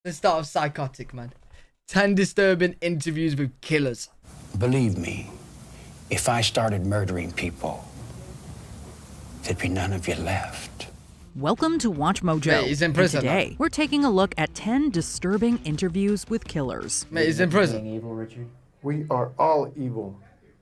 Let's start with psychotic, man. 10 disturbing interviews with killers. Believe me, if I started murdering people, there'd be none of you left. Welcome to Watch Mojo. Mate, he's in prison. And today, we're taking a look at 10 disturbing interviews with killers. Mate, he's in prison. Evil, Richard? We are all evil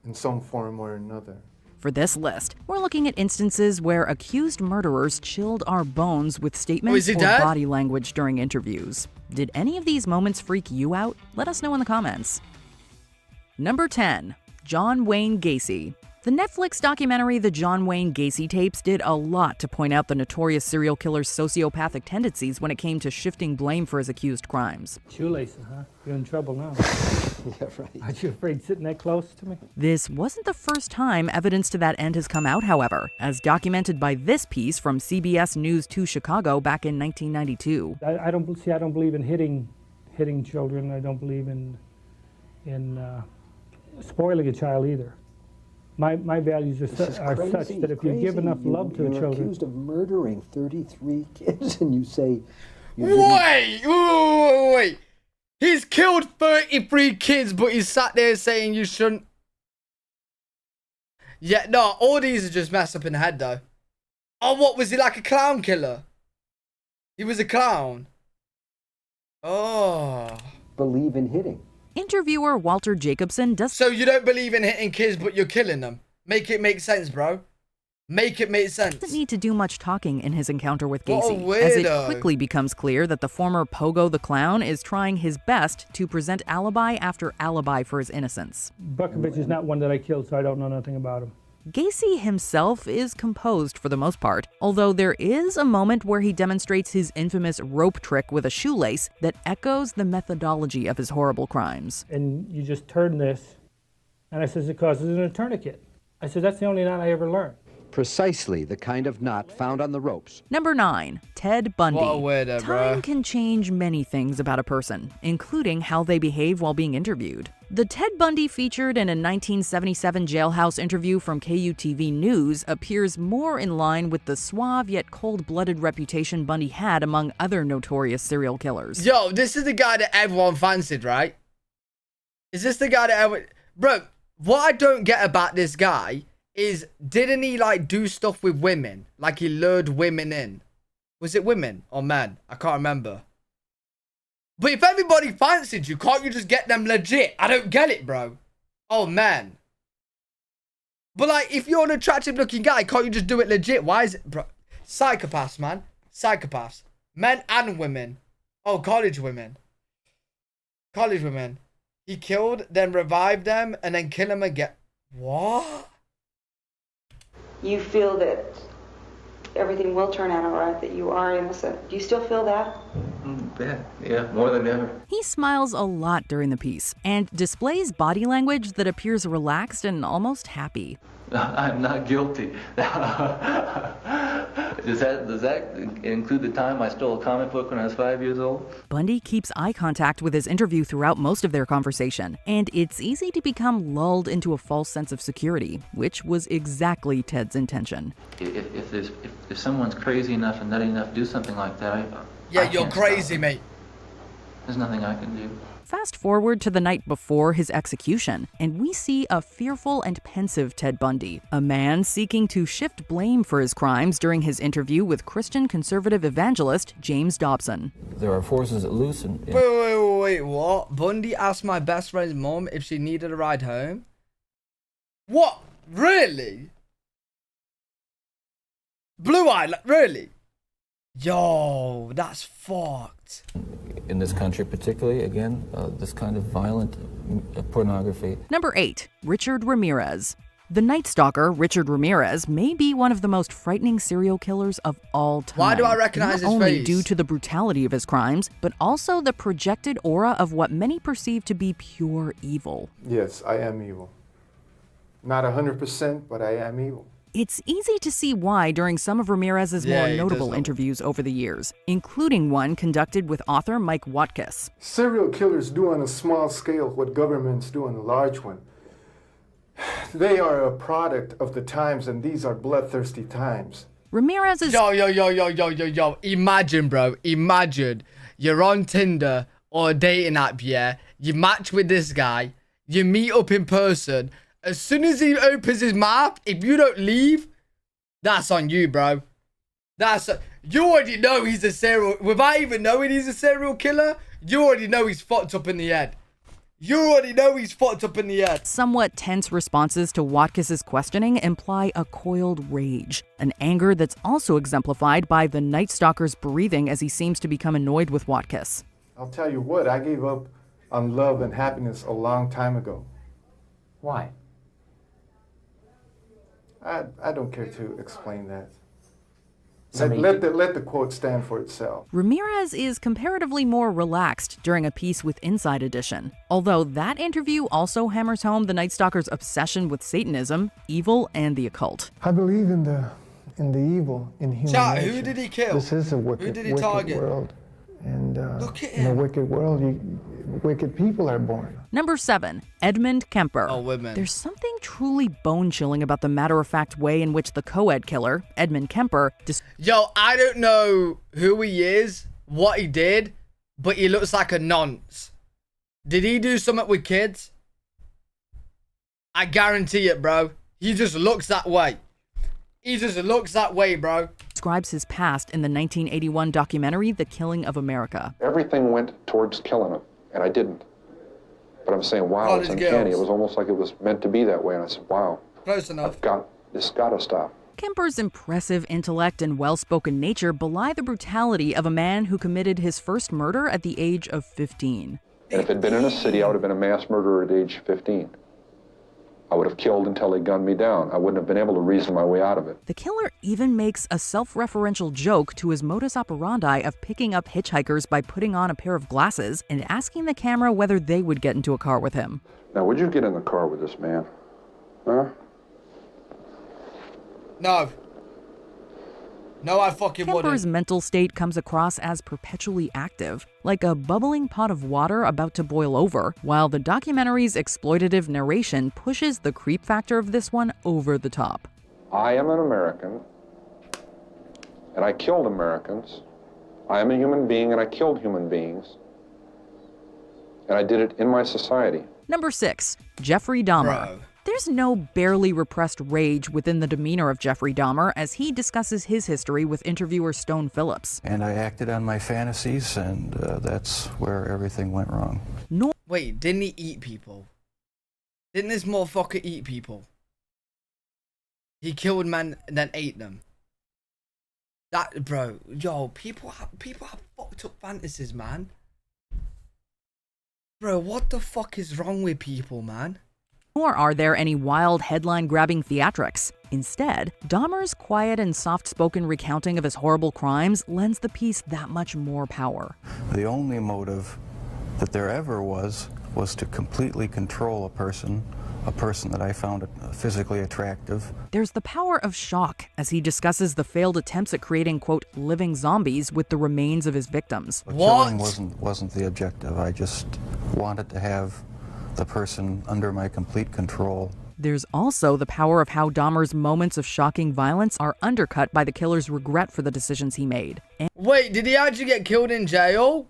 in some form or another. For this list, we're looking at instances where accused murderers chilled our bones with statements or body language during interviews. Did any of these moments freak you out? Let us know in the comments. Number 10. John Wayne Gacy. The Netflix documentary The John Wayne Gacy Tapes did a lot to point out the notorious serial killer's sociopathic tendencies when it came to shifting blame for his accused crimes. Shoelaces, huh? You're in trouble now. Yeah, right. Aren't you afraid sitting that close to me? This wasn't the first time evidence to that end has come out, however, as documented by this piece from CBS News 2 Chicago back in 1992. I don't believe in hitting children. I don't believe in spoiling a child either. My values are such that if you give enough love to you're children... accused of murdering 33 kids and you say... Wait! He's killed 33 kids, but he's sat there saying you shouldn't... Yeah, no, all these are just messed up in the head, though. Oh, what, was he like a clown killer? He was a clown. Oh. Believe in hitting. Interviewer Walter Jacobson does... So you don't believe in hitting kids, but you're killing them? Make it make sense, bro. Make it make sense. Doesn't need to do much talking in his encounter with What a Gacy, as it weirdo. quickly becomes clear that the former Pogo the Clown is trying his best to present alibi after alibi for his innocence. Bukovich is not one that I killed, so I don't know nothing about him. Gacy himself is composed for the most part, although there is a moment where he demonstrates his infamous rope trick with a shoelace that echoes the methodology of his horrible crimes. And you just turn this, and I says it causes a tourniquet. I said, that's the only knot I ever learned. Precisely the kind of knot found on the ropes. Number 9. Ted Bundy. What a weirdo, Time bro. can change many things about a person, including how they behave while being interviewed. The Ted Bundy featured in a 1977 jailhouse interview from KUTV News appears more in line with the suave yet cold-blooded reputation Bundy had among other notorious serial killers. Yo, this is the guy that everyone fancied, right? Is this the guy that everyone... Bro, what I don't get about this guy is, didn't he like do stuff with women? Like he lured women in. Was it women or men? I can't remember. But if everybody fancied you, can't you just get them legit? I don't get it, bro. Oh, man. But like, if you're an attractive looking guy, can't you just do it legit? Why is it, bro? Psychopaths, man. Psychopaths. Men and women. Oh, college women. College women. He killed, then revived them, and then kill them again. What? You feel that everything will turn out all right, that you are innocent. Do you still feel that? Yeah, more than ever. He smiles a lot during the piece and displays body language that appears relaxed and almost happy. I'm not guilty. Does that include the time I stole a comic book when I was 5 years old? Bundy keeps eye contact with his interview throughout most of their conversation, and it's easy to become lulled into a false sense of security, which was exactly Ted's intention. If someone's crazy enough and nutty enough to do something like that, Yeah, you're crazy, mate. There's nothing I can do. Fast forward to the night before his execution, and we see a fearful and pensive Ted Bundy, a man seeking to shift blame for his crimes during his interview with Christian conservative evangelist James Dobson. There are forces at loose and... Wait, what? Bundy asked my best friend's mom if she needed a ride home? What? Really? Blue Eye, like, really? Yo, that's fucked. In this country particularly, again, this kind of violent pornography. Number 8. Richard Ramirez. The Night Stalker, Richard Ramirez, may be one of the most frightening serial killers of all time. Why do I recognize his Not only face? due to the brutality of his crimes, but also the projected aura of what many perceive to be pure evil. Yes, I am evil. Not 100%, but I am evil. It's easy to see why during some of Ramirez's more notable interviews over the years, including one conducted with author Mike Watkiss. Serial killers do on a small scale what governments do on a large one. They are a product of the times, and these are bloodthirsty times. Ramirez is... Yo. Imagine, bro. Imagine you're on Tinder or a dating app, yeah? You match with this guy. You meet up in person. As soon as he opens his mouth, if you don't leave, that's on you, bro. You already know he's a serial... Without even knowing he's a serial killer, you already know he's fucked up in the head. Somewhat tense responses to Watkiss' questioning imply a coiled rage, an anger that's also exemplified by the Night Stalker's breathing as he seems to become annoyed with Watkiss. I'll tell you what, I gave up on love and happiness a long time ago. Why? I don't care to explain that. Let the quote stand for itself. Ramirez is comparatively more relaxed during a piece with Inside Edition, although that interview also hammers home the Night Stalker's obsession with Satanism, evil, and the occult. I believe in the evil in human Chat, nature. who did he kill? This is a wicked world. And Look at in a wicked world, wicked people are born. Number 7, Edmund Ker. Oh, women. There's something truly bone-chilling about the matter-of-fact way in which the co-ed killer, Edmund Ker, Yo, I don't know who he is, what he did, but he looks like a nonce. Did he do something with kids? I guarantee it, bro. He just looks that way. Bro. Describes his past in the 1981 documentary, The Killing of America. Everything went towards killing him, and I didn't. But I'm saying, wow, it's uncanny. It was almost like it was meant to be that way, and I said, wow. Close enough. This gotta stop. Kemper's impressive intellect and well-spoken nature belie the brutality of a man who committed his first murder at the age of 15. And if it had been in a city, I would have been a mass murderer at age 15. I would have killed until they gunned me down. I wouldn't have been able to reason my way out of it. The killer even makes a self-referential joke to his modus operandi of picking up hitchhikers by putting on a pair of glasses and asking the camera whether they would get into a car with him. Now, would you get in the car with this man? Huh? No, I fucking wouldn't. Kemper's mental state comes across as perpetually active, like a bubbling pot of water about to boil over, while the documentary's exploitative narration pushes the creep factor of this one over the top. I am an American, and I killed Americans. I am a human being, and I killed human beings. And I did it in my society. Number 6, Jeffrey Dahmer. Bro. There's no barely repressed rage within the demeanor of Jeffrey Dahmer as he discusses his history with interviewer Stone Phillips. And I acted on my fantasies, and that's where everything went wrong. Wait, didn't he eat people? Didn't this motherfucker eat people? He killed men and then ate them. That, bro, yo, people have fucked up fantasies, man. Bro, what the fuck is wrong with people, man? Nor are there any wild headline-grabbing theatrics. Instead, Dahmer's quiet and soft-spoken recounting of his horrible crimes lends the piece that much more power. The only motive that there ever was to completely control a person that I found physically attractive. There's the power of shock as he discusses the failed attempts at creating, quote, living zombies with the remains of his victims. Killing wasn't the objective. I just wanted to have the person under my complete control. There's also the power of how Dahmer's moments of shocking violence are undercut by the killer's regret for the decisions he made. Wait, did he actually get killed in jail?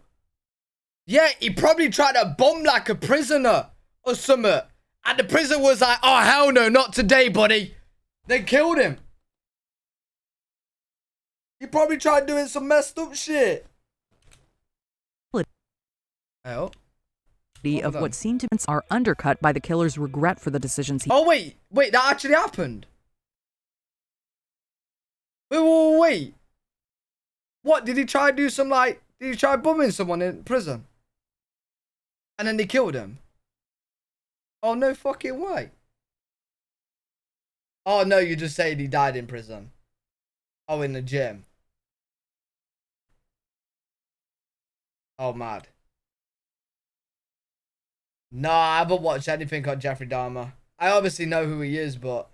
Yeah, he probably tried to bomb like a prisoner or something. And the prison was like, oh, hell no, not today, buddy. They killed him. He probably tried doing some messed up shit. Hell. Of what seemed to be are undercut by the killer's regret for the decisions he... Oh, wait, that actually happened? Wait. What, did he try to do some, did he try bombing someone in prison? And then they killed him? Oh, no fucking way. Oh, no, you just said he died in prison. Oh, in the gym. Oh, mad. No, I haven't watched anything on Jeffrey Dahmer. I obviously know who he is, but...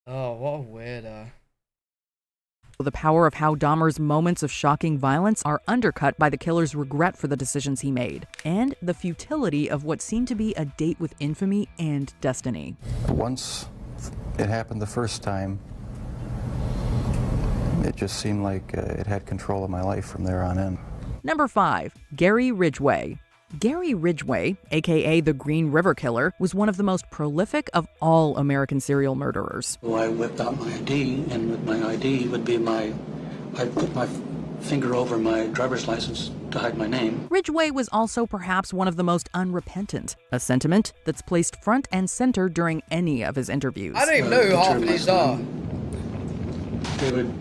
Oh, what a weirdo. The power of how Dahmer's moments of shocking violence are undercut by the killer's regret for the decisions he made, and the futility of what seemed to be a date with infamy and destiny. Once it happened the first time, it just seemed like it had control of my life from there on in. Number 5. Gary Ridgeway. Gary Ridgeway, aka the Green River Killer, was one of the most prolific of all American serial murderers. Well, I whipped out my ID, and with my ID would be I'd put my finger over my driver's license to hide my name. Ridgeway was also perhaps one of the most unrepentant, a sentiment that's placed front and center during any of his interviews. I don't even know who half of these are. They would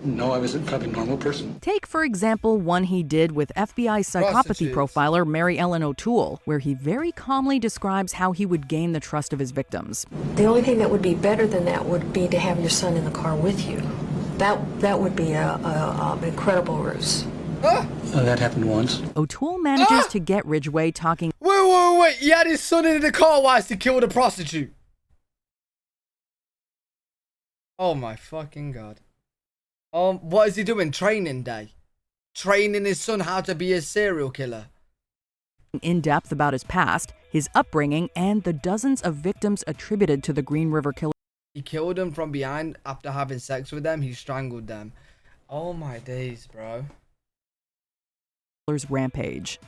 know I was a fucking normal person. Take, for example, one he did with FBI psychopathy profiler Mary Ellen O'Toole, where he very calmly describes how he would gain the trust of his victims. The only thing that would be better than that would be to have your son in the car with you. That would be an incredible ruse. That happened once. O'Toole manages to get Ridgeway talking. Wait. He had his son in the car whilst he killed a prostitute. Oh my fucking God. What is he doing? Training day? Training his son how to be a serial killer. In depth about his past, his upbringing, and the dozens of victims attributed to the Green River Killer. He killed them from behind after having sex with them. He strangled them. Oh my days, bro. Rampage.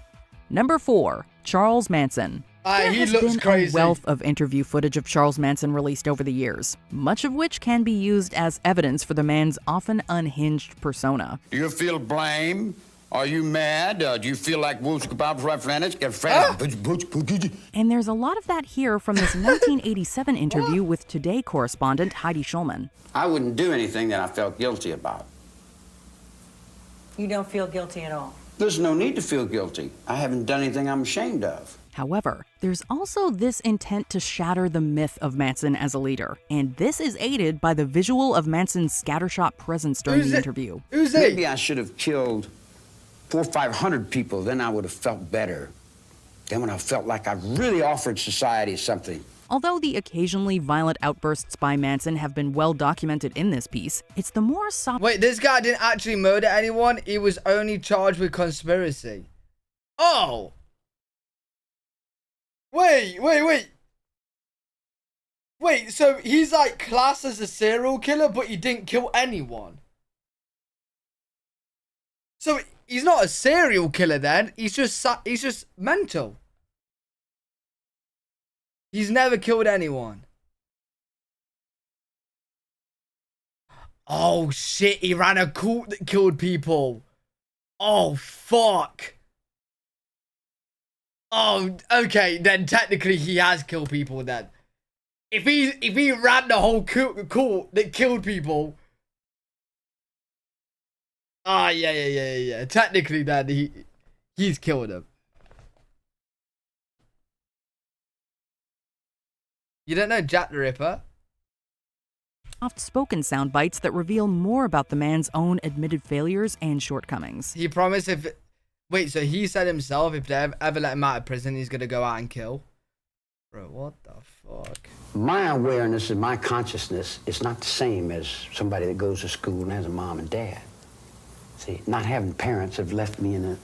Number 4. Charles Manson. There he has looks been crazy. A wealth of interview footage of Charles Manson released over the years, much of which can be used as evidence for the man's often unhinged persona. Do you feel blame? Are you mad? Do you feel like And there's a lot of that here from this 1987 interview with Today correspondent Heidi Schulman. I wouldn't do anything that I felt guilty about. You don't feel guilty at all? There's no need to feel guilty. I haven't done anything I'm ashamed of. However, there's also this intent to shatter the myth of Manson as a leader, and this is aided by the visual of Manson's scattershot presence during the interview. Maybe I should have killed 400 or 500 people, then I would have felt better. Then when I felt like I really offered society something. Although the occasionally violent outbursts by Manson have been well documented in this piece, it's the more Wait, this guy didn't actually murder anyone. He was only charged with conspiracy. Oh! Wait. Wait, so he's like classed as a serial killer, but he didn't kill anyone. So he's not a serial killer then. He's just mental. He's never killed anyone. Oh shit, he ran a cult that killed people. Oh fuck. Oh, okay, then technically he has killed people then. If he ran the whole cult that killed people. Ah, yeah. Technically then he's killed them. You don't know Jack the Ripper? Oft-spoken sound bites that reveal more about the man's own admitted failures and shortcomings. He promised Wait, so he said himself if they ever let him out of prison, he's gonna go out and kill? Bro, what the fuck? My awareness and my consciousness is not the same as somebody that goes to school and has a mom and dad. See, not having parents have left me in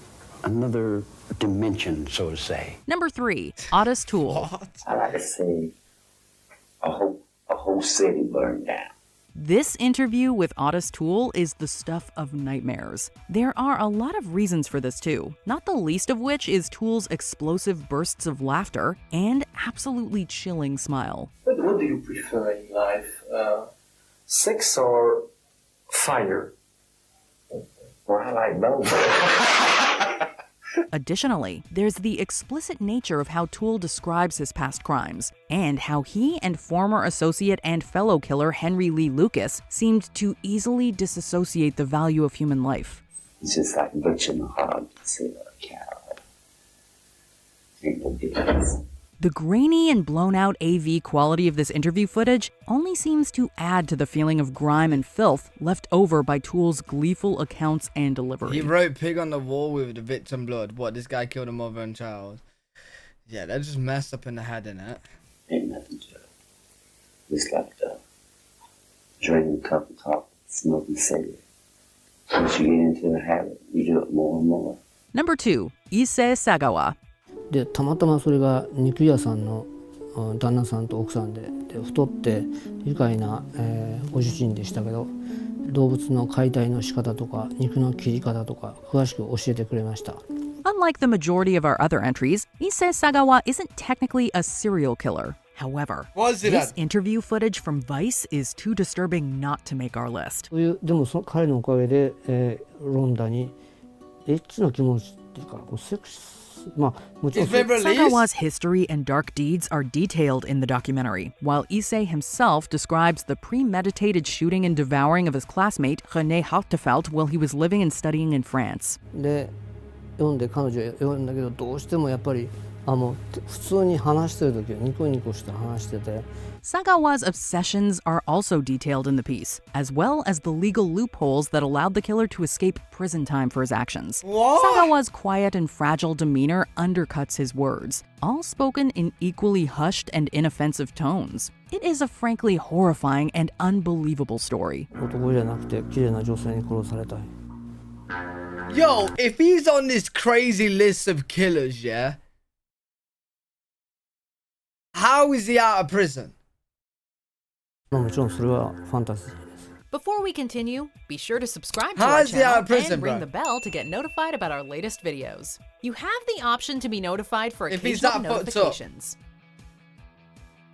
another dimension, so to say. Number 3, Otis Tool. What? I like to see a whole city burned down. This interview with Otis Tool is the stuff of nightmares. There are a lot of reasons for this too, not the least of which is Tool's explosive bursts of laughter and absolutely chilling smile. What do you prefer in life? Sex or fire? Well, I like both. Additionally, there's the explicit nature of how Tool describes his past crimes, and how he and former associate and fellow killer Henry Lee Lucas seemed to easily disassociate the value of human life. It's just like butchering a hog to save a cow. Ain't no difference. The grainy and blown-out AV quality of this interview footage only seems to add to the feeling of grime and filth left over by Tool's gleeful accounts and delivery. He wrote pig on the wall with the victim blood. What, this guy killed a mother and child? Yeah, they're just messed up in the head, innit? Ain't nothing to it. It's like drinking a cup of coffee, smoking cigarette. Once you get into the habit, you do it more and more. Number 2, Issei Sagawa. でたまたまそれが肉屋さんの旦那さんと奥さんで太って愉快なご主人でしたけど動物の解体の仕方とか肉の切り方とか詳しく教えてくれました。 Unlike the majority of our other entries, Issei Sagawa isn't technically a serial killer. However, this interview footage from Vice is too disturbing not to make our list. でも彼のおかげで、ロンダにエッチな気持ちっていうかこうセクス Sagawa's history and dark deeds are detailed in the documentary, while Issei himself describes the premeditated shooting and devouring of his classmate René Hautefeld while he was living and studying in France. で読んで彼女読んだけどどうしてもやっぱり普通に話してる時はニコニコして話してて。 Sagawa's obsessions are also detailed in the piece, as well as the legal loopholes that allowed the killer to escape prison time for his actions. What? Sagawa's quiet and fragile demeanor undercuts his words, all spoken in equally hushed and inoffensive tones. It is a frankly horrifying and unbelievable story. 男じゃなくて綺麗な女性に殺されたい。 Yo, if he's on this crazy list of killers, yeah? How is he out of prison? もちろんそれはファンタジーです。 Before we continue, be sure to subscribe to How our is he out channel of prison, and ring bro? the bell to get notified about our latest videos. You have the option to be notified for If he's occasional that fucked up. notifications.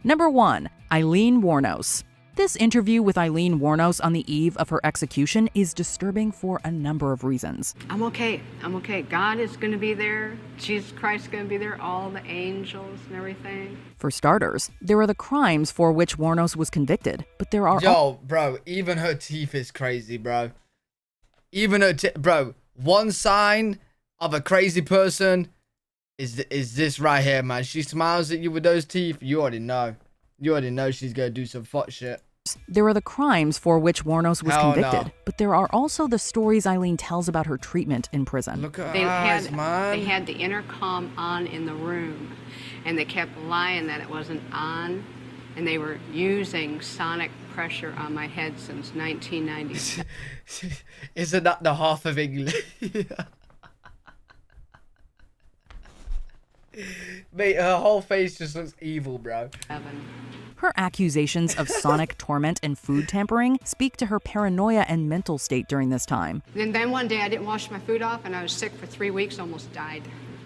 Number 1. Eileen Waros. This interview with Eileen Waros on the eve of her execution is disturbing for a number of reasons. I'm okay. I'm okay. God is going to be there. Jesus Christ is going to be there. All the angels and everything. For starters, there are the crimes for which Waros was convicted, but there are... Yo, bro, even her teeth is crazy, bro. Even her bro, one sign of a crazy person is this right here, man. She smiles at you with those teeth. You already know. You already know she's going to do some fuck shit. There are the crimes for which Waros was Hell convicted, no. but there are also the stories Eileen tells about her treatment in prison. Look at They her eyes, had, man. they had the intercom on in the room, and they kept lying that it wasn't on, and they were using sonic pressure on my head since 1990. Isn't that the half of England? Mate, her whole face just looks evil, bro. Her accusations of sonic torment and food tampering speak to her paranoia and mental state during this time. And then one day I didn't wash my food off, and I was sick for 3 weeks, almost died.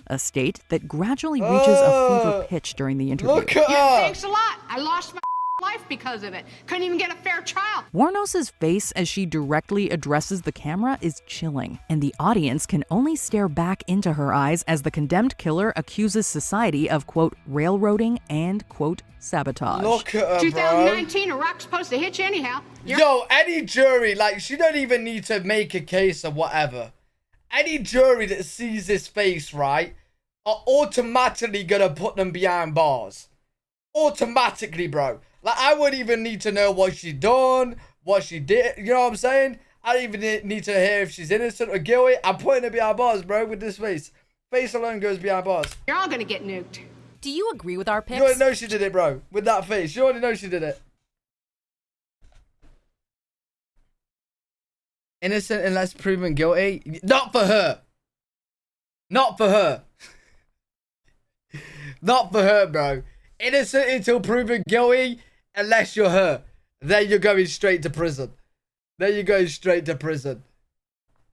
A state that gradually reaches a fever pitch during the interview. Look at her. Yeah, thanks a lot. I lost my life because of it. Couldn't even get a fair trial. Waros' face as she directly addresses the camera is chilling, and the audience can only stare back into her eyes as the condemned killer accuses society of, quote, railroading and, quote, sabotage. Look at her, 2019, a rock's supposed to hit you anyhow. Yo, any jury, like, she don't even need to make a case or whatever. Any jury that sees this face, right, are automatically gonna put them behind bars. Automatically, bro. Like, I wouldn't even need to know what she done, what she did, you know what I'm saying? I don't even need to hear if she's innocent or guilty. I'm putting her behind bars, bro, with this face. Face alone goes behind bars. You're all gonna get nuked. Do you agree with our picks? You already know she did it, bro. With that face. You already know she did it. Innocent unless proven guilty? Not for her. Not for her. Not for her, bro. Innocent until proven guilty unless you're her. Then you're going straight to prison. Then you're going straight to prison.